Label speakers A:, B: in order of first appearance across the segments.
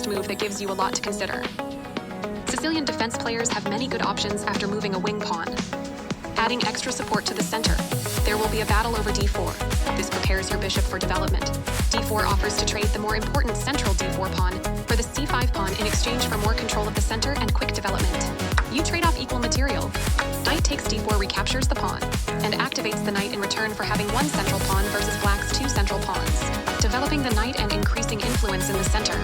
A: move that gives you a lot to consider. Sicilian defense players have many good options after moving a wing pawn. Adding extra support to the center, there will be a battle over d4. This prepares your bishop for development. d4 offers to trade the more important central d4 pawn for the c5 pawn in exchange for more control of the center and quick development. You trade off equal material. Knight takes d4 recaptures the pawn, and activates the knight in return for having one central pawn versus black's two central pawns, developing the knight and increasing influence in the center.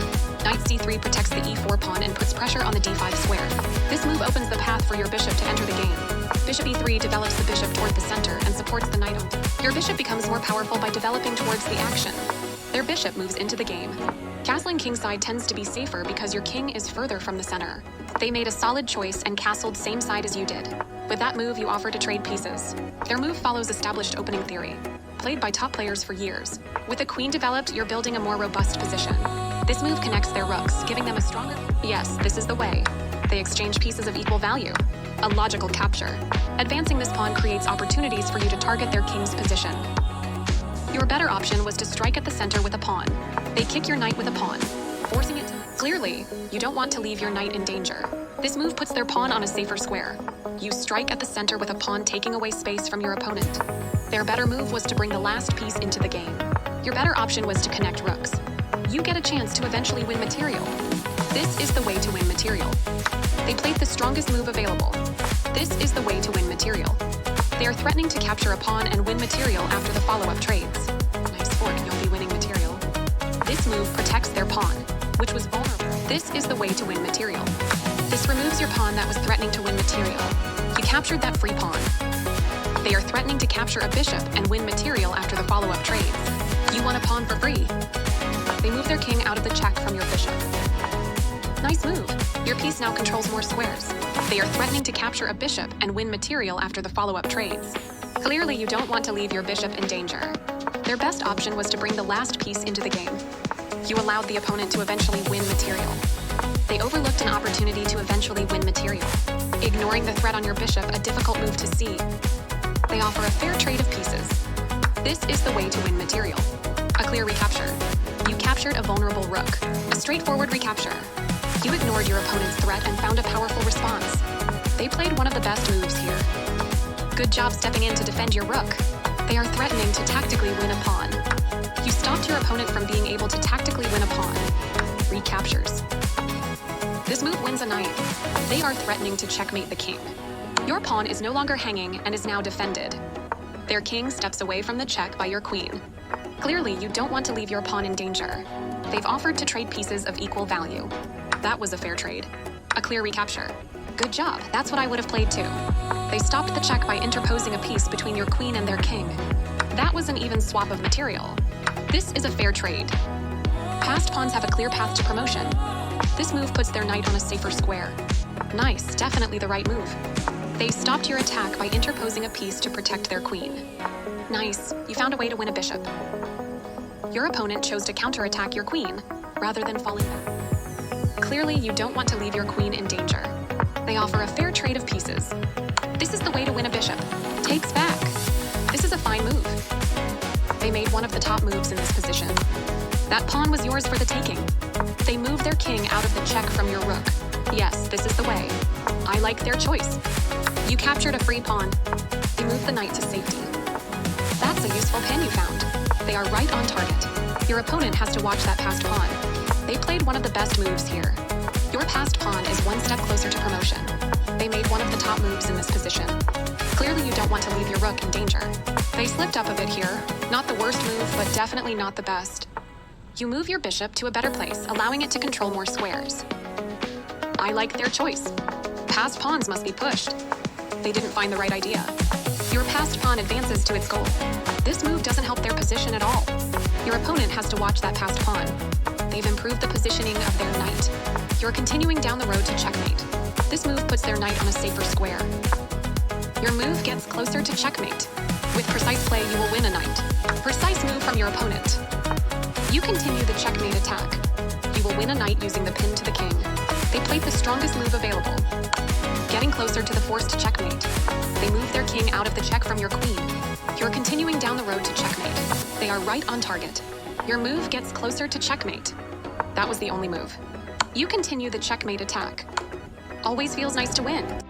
A: Knight c3 protects the e4 pawn and puts pressure on the d5 square. This move opens the path for your bishop to enter the game. Bishop e3 develops the bishop toward the center and supports the knight on d. Your bishop becomes more powerful by developing towards the action. Their bishop moves into the game. Castling kingside tends to be safer because your king is further from the center. They made a solid choice and castled same side as you did. With that move, you offer to trade pieces. Their move follows established opening theory, played by top players for years. With the queen developed, you're building a more robust position. This move connects their rooks, giving them a stronger... Yes, this is the way. They exchange pieces of equal value. A logical capture. Advancing this pawn creates opportunities for you to target their king's position. Your better option was to strike at the center with a pawn. They kick your knight with a pawn, forcing it to... Clearly, you don't want to leave your knight in danger. This move puts their pawn on a safer square. You strike at the center with a pawn taking away space from your opponent. Their better move was to bring the last piece into the game. Your better option was to connect rooks. You get a chance to eventually win material. This is the way to win material. They played the strongest move available. This is the way to win material. They are threatening to capture a pawn and win material after the follow-up trades. Nice fork, you'll be winning material. This move protects their pawn, which was vulnerable. This is the way to win material. This removes your pawn that was threatening to win material. You captured that free pawn. They are threatening to capture a bishop and win material after the follow-up trades. You won a pawn for free. They move their king out of the check from your bishop. Nice move. Your piece now controls more squares. They are threatening to capture a bishop and win material after the follow-up trades. Clearly, you don't want to leave your bishop in danger. Their best option was to bring the last piece into the game. You allowed the opponent to eventually win material. They overlooked an opportunity to eventually win material, ignoring the threat on your bishop, a difficult move to see. They offer a fair trade of pieces. This is the way to win material. A clear recapture. You captured a vulnerable rook. A straightforward recapture. You ignored your opponent's threat and found a powerful response. They played one of the best moves here. Good job stepping in to defend your rook. They are threatening to tactically win a pawn. You stopped your opponent from being able to tactically win a pawn. Recaptures. This move wins a knight. They are threatening to checkmate the king. Your pawn is no longer hanging and is now defended. Their king steps away from the check by your queen. Clearly, you don't want to leave your pawn in danger. They've offered to trade pieces of equal value. That was a fair trade. A clear recapture. Good job, that's what I would have played too. They stopped the check by interposing a piece between your queen and their king. That was an even swap of material. This is a fair trade. Passed pawns have a clear path to promotion. This move puts their knight on a safer square. Nice, definitely the right move. They stopped your attack by interposing a piece to protect their queen. Nice, you found a way to win a bishop. Your opponent chose to counterattack your queen, rather than falling back. Clearly, you don't want to leave your queen in danger. They offer a fair trade of pieces. This is the way to win a bishop. Takes back. This is a fine move. They made one of the top moves in this position. That pawn was yours for the taking. They moved their king out of the check from your rook. Yes, this is the way. I like their choice. You captured a free pawn. You moved the knight to safety. That's a useful pin you found. They are right on target. Your opponent has to watch that passed pawn. They played one of the best moves here. Your passed pawn is one step closer to promotion. They made one of the top moves in this position. Clearly you don't want to leave your rook in danger. They slipped up a bit here. Not the worst move, but definitely not the best. You move your bishop to a better place, allowing it to control more squares. I like their choice. Passed pawns must be pushed. They didn't find the right idea. Your passed pawn advances to its goal. This move doesn't help their position at all. Your opponent has to watch that passed pawn. They've improved the positioning of their knight. You're continuing down the road to checkmate. This move puts their knight on a safer square. Your move gets closer to checkmate. With precise play, you will win a knight. Precise move from your opponent. You continue the checkmate attack. You will win a knight using the pin to the king. They played the strongest move available. Getting closer to the forced checkmate. They move their king out of the check from your queen. You're continuing down the road to checkmate. They are right on target. Your move gets closer to checkmate. That was the only move. You continue the checkmate attack. Always feels nice to win.